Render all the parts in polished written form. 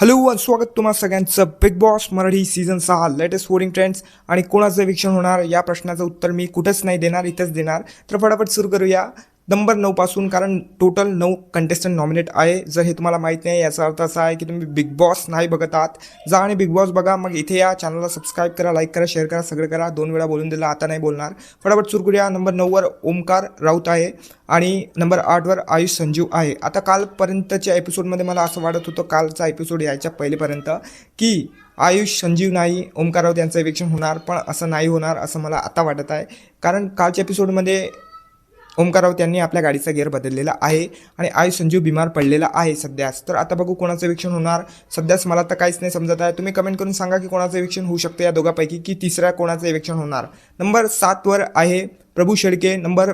Hello आणि स्वागत तुम्हा सगळ्यांचं big boss Marathi season 6 latest voting trends आणि कोणाचं इविक्शन होणार या प्रश्नाचं उत्तर मी कुठंच नाही देणार, इथंच देणार. तर फटाफट सुरू करूया नंबर 9 पासून, कारण टोटल 9 कंटेस्टंट नॉमिनेट आहे. जर हे तुम्हाला माहीत नाही याचा अर्थ असा आहे की तुम्ही बिग बॉस नाही बघत आहात. जा आणि बिग बॉस बघा, मग इथे या चॅनलला सबस्क्राईब करा, लाईक करा, शेअर करा, सगळं करा. 2 वेळा बोलून दिलं, आता नाही बोलणार. फटाफट सुरू करूया. नंबर 9वर ओमकार राऊत आहे आणि नंबर 8वर आयुष संजीव आहे. आता कालपर्यंतच्या एपिसोडमध्ये मला असं वाटत होतं, कालचा एपिसोड यायच्या पहिलेपर्यंत, की आयुष संजीव नाही ओमकार राऊत यांचं इविक्शन होणार, पण असं नाही होणार असं मला आता वाटत आहे. कारण कालच्या एपिसोडमध्ये ओमकार राऊत यांनी आपल्या गाडीचा गिअर बदललेला आहे आणि आयुष संजीव बिमार पडलेला आहे सध्याच. तर आता बघू कोणाचं इविक्शन होणार. सध्याच मला तर काहीच नाही समजत आहे. तुम्ही कमेंट करून सांगा की कोणाचं इविक्शन होऊ शकतं या दोघांपैकी, की तिसऱ्या कोणाचं इविक्शन होणार. नंबर 7वर आहे प्रभू शेळके, नंबर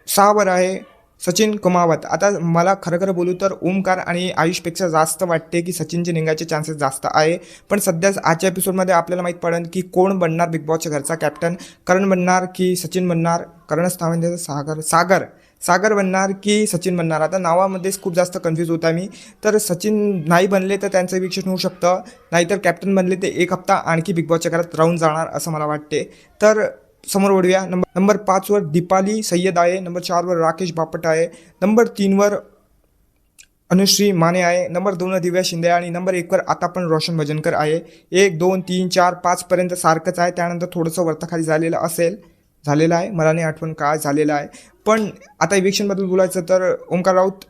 6वर आहे सचिन कुमावत. आता मला खरं बोलू तर ओमकार आणि आयुषपेक्षा जास्त वाटते की सचिनचे निघायचे चान्सेस जास्त आहे. पण सध्याच आजच्या एपिसोडमध्ये आपल्याला माहीत पडेल की कोण बनणार बिग बॉसच्या घरचा कॅप्टन. करण बनणार की सचिन बनणार. करणच नाव आहे सागर बनणार की सचिन बनणार. आता नावामध्येच खूप जास्त कन्फ्यूज होता मी. तर सचिन नाही बनले तर त्यांचं इविक्शन होऊ शकतं, नाहीतर कॅप्टन बनले ते एक हप्ता आणखी बिग बॉसच्या घरात राहून जाणार असं मला वाटते. तर समोर वळूया. नंबर 5वर दीपाली सय्यद आहे, नंबर 4वर राकेश बापट आहे, नंबर 3वर अनुश्री माने आहे, नंबर 2वर दिव्या शिंदे आणि नंबर 1वर आता पण रोशन भजनकर आहे. 1 2 3 4 5 पर्यंत सारखंच आहे. त्यानंतर थोडंसं वरताखाली झालेलं आहे, मला नाही आठवण काय झालेलं आहे. पण आता इविक्शनबद्दल बोलायचं तर ओमकार राऊत,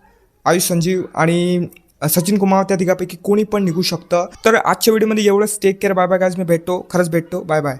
आयुष संजीव आणि सचिन कुमार त्या तिघापैकी कोणी पण निघू शकतं. तर आजच्या व्हिडिओमध्ये एवढंच. Take care, bye bye guys. मी खरंच भेटतो. Bye bye.